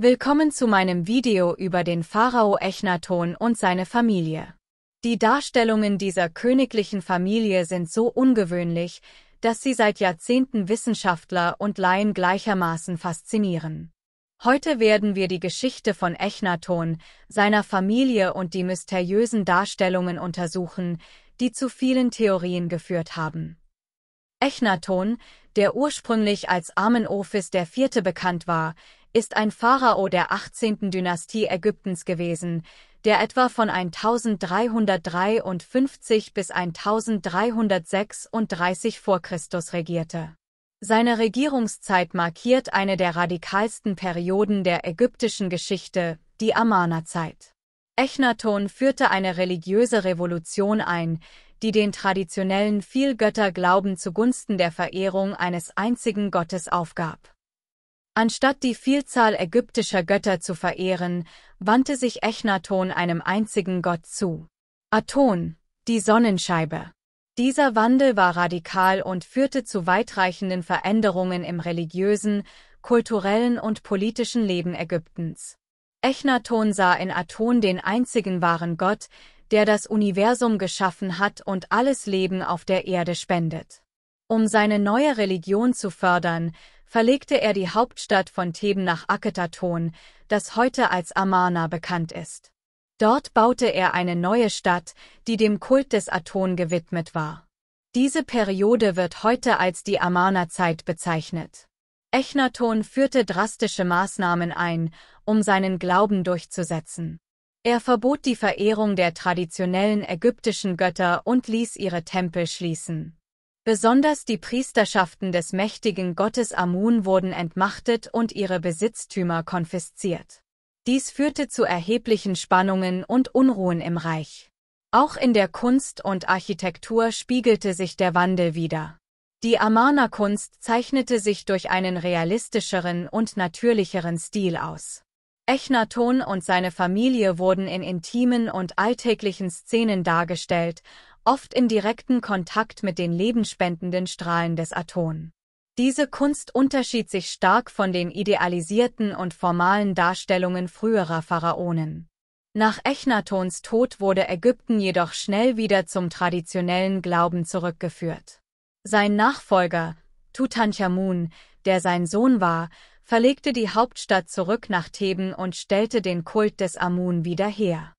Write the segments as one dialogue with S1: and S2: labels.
S1: Willkommen zu meinem Video über den Pharao Echnaton und seine Familie. Die Darstellungen dieser königlichen Familie sind so ungewöhnlich, dass sie seit Jahrzehnten Wissenschaftler und Laien gleichermaßen faszinieren. Heute werden wir die Geschichte von Echnaton, seiner Familie und die mysteriösen Darstellungen untersuchen, die zu vielen Theorien geführt haben. Echnaton, der ursprünglich als Amenophis IV. Bekannt war, ist ein Pharao der 18. Dynastie Ägyptens gewesen, der etwa von 1353 bis 1336 vor Christus regierte. Seine Regierungszeit markiert eine der radikalsten Perioden der ägyptischen Geschichte, die Amarna-Zeit. Echnaton führte eine religiöse Revolution ein, die den traditionellen Vielgötterglauben zugunsten der Verehrung eines einzigen Gottes aufgab. Anstatt die Vielzahl ägyptischer Götter zu verehren, wandte sich Echnaton einem einzigen Gott zu. Aton, die Sonnenscheibe. Dieser Wandel war radikal und führte zu weitreichenden Veränderungen im religiösen, kulturellen und politischen Leben Ägyptens. Echnaton sah in Aton den einzigen wahren Gott, der das Universum geschaffen hat und alles Leben auf der Erde spendet. Um seine neue Religion zu fördern, verlegte er die Hauptstadt von Theben nach Akhetaton, das heute als Amarna bekannt ist. Dort baute er eine neue Stadt, die dem Kult des Aton gewidmet war. Diese Periode wird heute als die Amarna-Zeit bezeichnet. Echnaton führte drastische Maßnahmen ein, um seinen Glauben durchzusetzen. Er verbot die Verehrung der traditionellen ägyptischen Götter und ließ ihre Tempel schließen. Besonders die Priesterschaften des mächtigen Gottes Amun wurden entmachtet und ihre Besitztümer konfisziert. Dies führte zu erheblichen Spannungen und Unruhen im Reich. Auch in der Kunst und Architektur spiegelte sich der Wandel wider. Die Amarna-Kunst zeichnete sich durch einen realistischeren und natürlicheren Stil aus. Echnaton und seine Familie wurden in intimen und alltäglichen Szenen dargestellt, oft in direkten Kontakt mit den lebenspendenden Strahlen des Aton. Diese Kunst unterschied sich stark von den idealisierten und formalen Darstellungen früherer Pharaonen. Nach Echnatons Tod wurde Ägypten jedoch schnell wieder zum traditionellen Glauben zurückgeführt. Sein Nachfolger, Tutanchamun, der sein Sohn war, verlegte die Hauptstadt zurück nach Theben und stellte den Kult des Amun wieder her.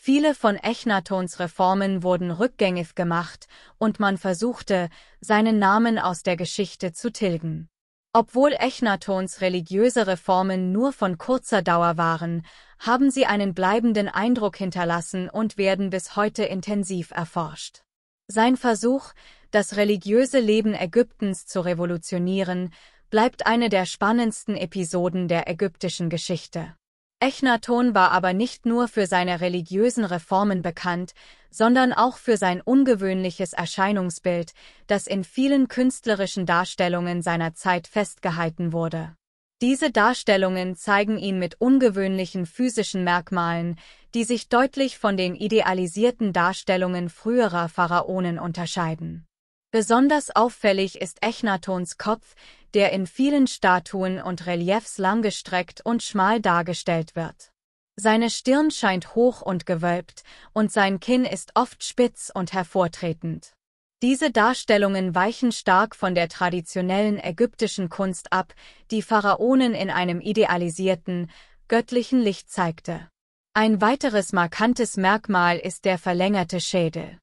S1: Viele von Echnatons Reformen wurden rückgängig gemacht und man versuchte, seinen Namen aus der Geschichte zu tilgen. Obwohl Echnatons religiöse Reformen nur von kurzer Dauer waren, haben sie einen bleibenden Eindruck hinterlassen und werden bis heute intensiv erforscht. Sein Versuch, das religiöse Leben Ägyptens zu revolutionieren, bleibt eine der spannendsten Episoden der ägyptischen Geschichte. Echnaton war aber nicht nur für seine religiösen Reformen bekannt, sondern auch für sein ungewöhnliches Erscheinungsbild, das in vielen künstlerischen Darstellungen seiner Zeit festgehalten wurde. Diese Darstellungen zeigen ihn mit ungewöhnlichen physischen Merkmalen, die sich deutlich von den idealisierten Darstellungen früherer Pharaonen unterscheiden. Besonders auffällig ist Echnatons Kopf, der in vielen Statuen und Reliefs langgestreckt und schmal dargestellt wird. Seine Stirn scheint hoch und gewölbt, und sein Kinn ist oft spitz und hervortretend. Diese Darstellungen weichen stark von der traditionellen ägyptischen Kunst ab, die Pharaonen in einem idealisierten, göttlichen Licht zeigte. Ein weiteres markantes Merkmal ist der verlängerte Schädel.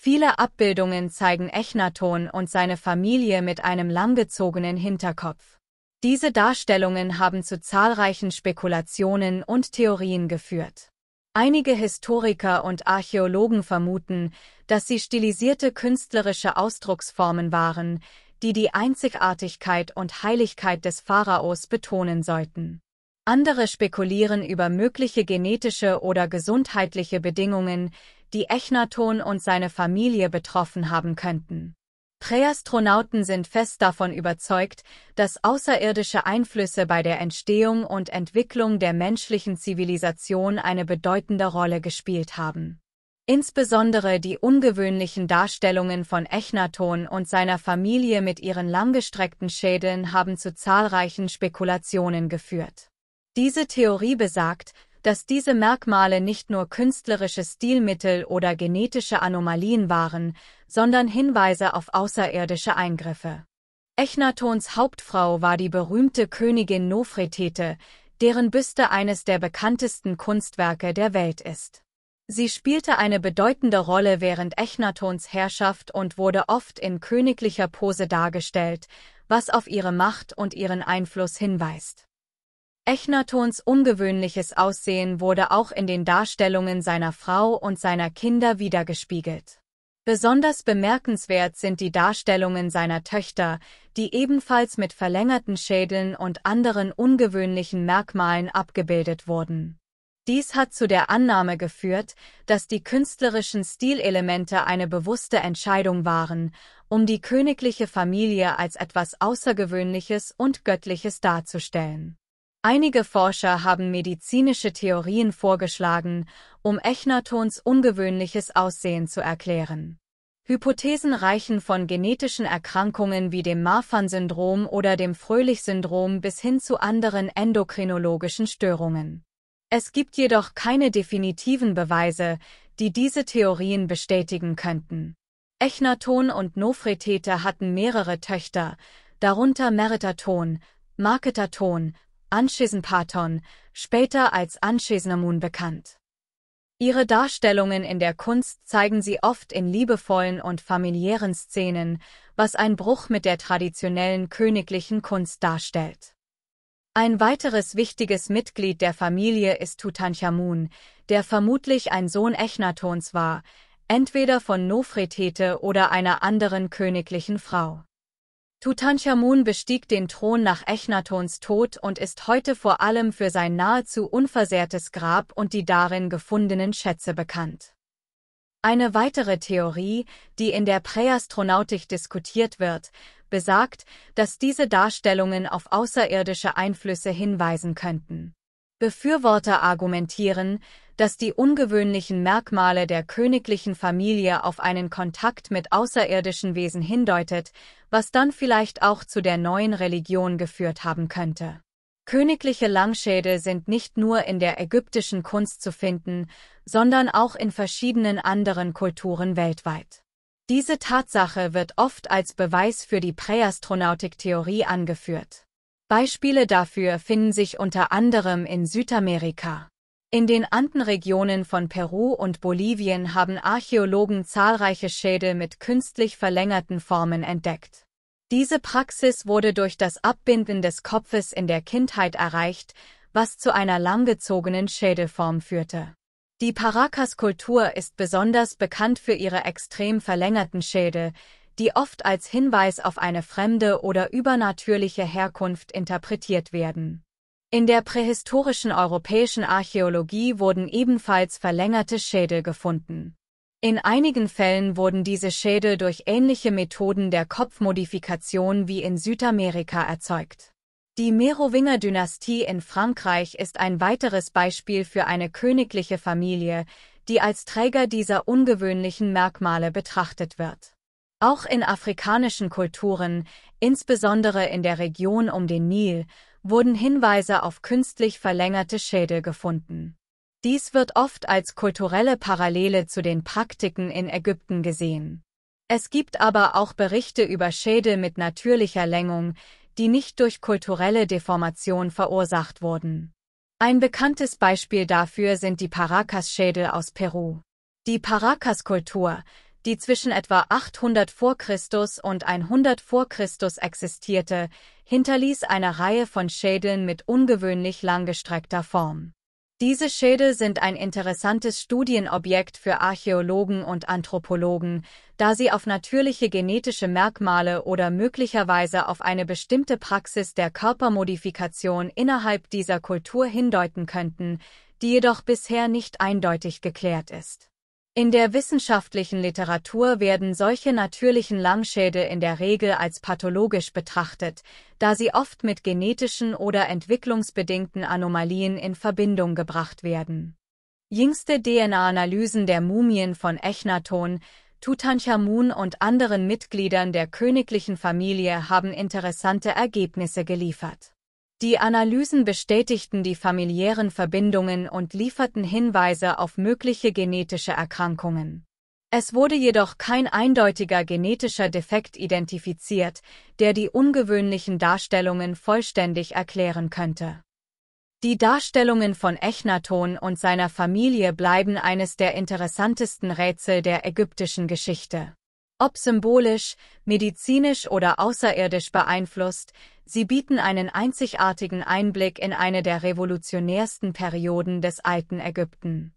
S1: Viele Abbildungen zeigen Echnaton und seine Familie mit einem langgezogenen Hinterkopf. Diese Darstellungen haben zu zahlreichen Spekulationen und Theorien geführt. Einige Historiker und Archäologen vermuten, dass sie stilisierte künstlerische Ausdrucksformen waren, die die Einzigartigkeit und Heiligkeit des Pharaos betonen sollten. Andere spekulieren über mögliche genetische oder gesundheitliche Bedingungen, die Echnaton und seine Familie betroffen haben könnten. Präastronauten sind fest davon überzeugt, dass außerirdische Einflüsse bei der Entstehung und Entwicklung der menschlichen Zivilisation eine bedeutende Rolle gespielt haben. Insbesondere die ungewöhnlichen Darstellungen von Echnaton und seiner Familie mit ihren langgestreckten Schädeln haben zu zahlreichen Spekulationen geführt. Diese Theorie besagt, dass diese Merkmale nicht nur künstlerische Stilmittel oder genetische Anomalien waren, sondern Hinweise auf außerirdische Eingriffe. Echnatons Hauptfrau war die berühmte Königin Nofretete, deren Büste eines der bekanntesten Kunstwerke der Welt ist. Sie spielte eine bedeutende Rolle während Echnatons Herrschaft und wurde oft in königlicher Pose dargestellt, was auf ihre Macht und ihren Einfluss hinweist. Echnatons ungewöhnliches Aussehen wurde auch in den Darstellungen seiner Frau und seiner Kinder widergespiegelt. Besonders bemerkenswert sind die Darstellungen seiner Töchter, die ebenfalls mit verlängerten Schädeln und anderen ungewöhnlichen Merkmalen abgebildet wurden. Dies hat zu der Annahme geführt, dass die künstlerischen Stilelemente eine bewusste Entscheidung waren, um die königliche Familie als etwas Außergewöhnliches und Göttliches darzustellen. Einige Forscher haben medizinische Theorien vorgeschlagen, um Echnatons ungewöhnliches Aussehen zu erklären. Hypothesen reichen von genetischen Erkrankungen wie dem Marfan-Syndrom oder dem Fröhlich-Syndrom bis hin zu anderen endokrinologischen Störungen. Es gibt jedoch keine definitiven Beweise, die diese Theorien bestätigen könnten. Echnaton und Nofretete hatten mehrere Töchter, darunter Meritaton, Marketaton, Anchisempaton, später als Anchisenamun bekannt. Ihre Darstellungen in der Kunst zeigen sie oft in liebevollen und familiären Szenen, was ein Bruch mit der traditionellen königlichen Kunst darstellt. Ein weiteres wichtiges Mitglied der Familie ist Tutanchamun, der vermutlich ein Sohn Echnatons war, entweder von Nofretete oder einer anderen königlichen Frau. Tutanchamun bestieg den Thron nach Echnatons Tod und ist heute vor allem für sein nahezu unversehrtes Grab und die darin gefundenen Schätze bekannt. Eine weitere Theorie, die in der Präastronautik diskutiert wird, besagt, dass diese Darstellungen auf außerirdische Einflüsse hinweisen könnten. Befürworter argumentieren, dass die ungewöhnlichen Merkmale der königlichen Familie auf einen Kontakt mit außerirdischen Wesen hindeutet, was dann vielleicht auch zu der neuen Religion geführt haben könnte. Königliche Langschädel sind nicht nur in der ägyptischen Kunst zu finden, sondern auch in verschiedenen anderen Kulturen weltweit. Diese Tatsache wird oft als Beweis für die Präastronautik-Theorie angeführt. Beispiele dafür finden sich unter anderem in Südamerika. In den Andenregionen von Peru und Bolivien haben Archäologen zahlreiche Schädel mit künstlich verlängerten Formen entdeckt. Diese Praxis wurde durch das Abbinden des Kopfes in der Kindheit erreicht, was zu einer langgezogenen Schädelform führte. Die Paracas-Kultur ist besonders bekannt für ihre extrem verlängerten Schädel, die oft als Hinweis auf eine fremde oder übernatürliche Herkunft interpretiert werden. In der prähistorischen europäischen Archäologie wurden ebenfalls verlängerte Schädel gefunden. In einigen Fällen wurden diese Schädel durch ähnliche Methoden der Kopfmodifikation wie in Südamerika erzeugt. Die Merowinger-Dynastie in Frankreich ist ein weiteres Beispiel für eine königliche Familie, die als Träger dieser ungewöhnlichen Merkmale betrachtet wird. Auch in afrikanischen Kulturen, insbesondere in der Region um den Nil, wurden Hinweise auf künstlich verlängerte Schädel gefunden. Dies wird oft als kulturelle Parallele zu den Praktiken in Ägypten gesehen. Es gibt aber auch Berichte über Schädel mit natürlicher Längung, die nicht durch kulturelle Deformation verursacht wurden. Ein bekanntes Beispiel dafür sind die Paracas-Schädel aus Peru. Die Paracas-Kultur, die zwischen etwa 800 v. Chr. und 100 v. Chr. existierte, hinterließ eine Reihe von Schädeln mit ungewöhnlich langgestreckter Form. Diese Schädel sind ein interessantes Studienobjekt für Archäologen und Anthropologen, da sie auf natürliche genetische Merkmale oder möglicherweise auf eine bestimmte Praxis der Körpermodifikation innerhalb dieser Kultur hindeuten könnten, die jedoch bisher nicht eindeutig geklärt ist. In der wissenschaftlichen Literatur werden solche natürlichen Langschädel in der Regel als pathologisch betrachtet, da sie oft mit genetischen oder entwicklungsbedingten Anomalien in Verbindung gebracht werden. Jüngste DNA-Analysen der Mumien von Echnaton, Tutanchamun und anderen Mitgliedern der königlichen Familie haben interessante Ergebnisse geliefert. Die Analysen bestätigten die familiären Verbindungen und lieferten Hinweise auf mögliche genetische Erkrankungen. Es wurde jedoch kein eindeutiger genetischer Defekt identifiziert, der die ungewöhnlichen Darstellungen vollständig erklären könnte. Die Darstellungen von Echnaton und seiner Familie bleiben eines der interessantesten Rätsel der ägyptischen Geschichte. Ob symbolisch, medizinisch oder außerirdisch beeinflusst, sie bieten einen einzigartigen Einblick in eine der revolutionärsten Perioden des alten Ägypten.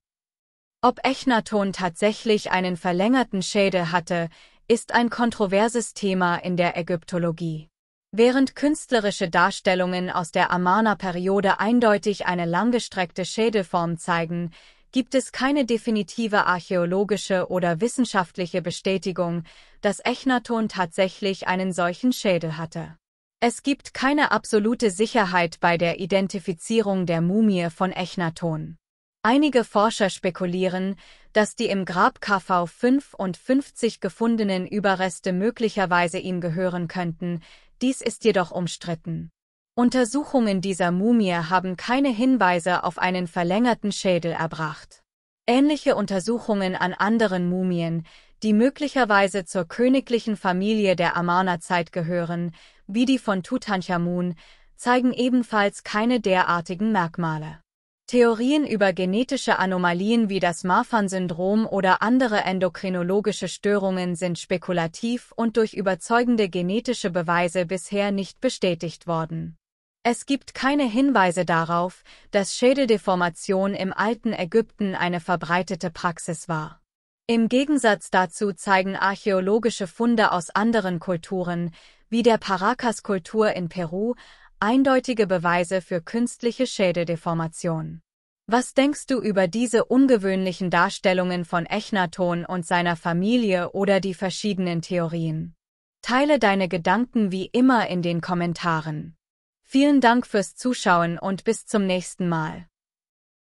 S1: Ob Echnaton tatsächlich einen verlängerten Schädel hatte, ist ein kontroverses Thema in der Ägyptologie. Während künstlerische Darstellungen aus der Amarna-Periode eindeutig eine langgestreckte Schädelform zeigen, gibt es keine definitive archäologische oder wissenschaftliche Bestätigung, dass Echnaton tatsächlich einen solchen Schädel hatte. Es gibt keine absolute Sicherheit bei der Identifizierung der Mumie von Echnaton. Einige Forscher spekulieren, dass die im Grab Kafau 55 gefundenen Überreste möglicherweise ihm gehören könnten, dies ist jedoch umstritten. Untersuchungen dieser Mumie haben keine Hinweise auf einen verlängerten Schädel erbracht. Ähnliche Untersuchungen an anderen Mumien, die möglicherweise zur königlichen Familie der Amarna-Zeit gehören, wie die von Tutanchamun, zeigen ebenfalls keine derartigen Merkmale. Theorien über genetische Anomalien wie das Marfan-Syndrom oder andere endokrinologische Störungen sind spekulativ und durch überzeugende genetische Beweise bisher nicht bestätigt worden. Es gibt keine Hinweise darauf, dass Schädeldeformation im alten Ägypten eine verbreitete Praxis war. Im Gegensatz dazu zeigen archäologische Funde aus anderen Kulturen, wie der Paracas-Kultur in Peru, eindeutige Beweise für künstliche Schädeldeformation. Was denkst du über diese ungewöhnlichen Darstellungen von Echnaton und seiner Familie oder die verschiedenen Theorien? Teile deine Gedanken wie immer in den Kommentaren. Vielen Dank fürs Zuschauen und bis zum nächsten Mal.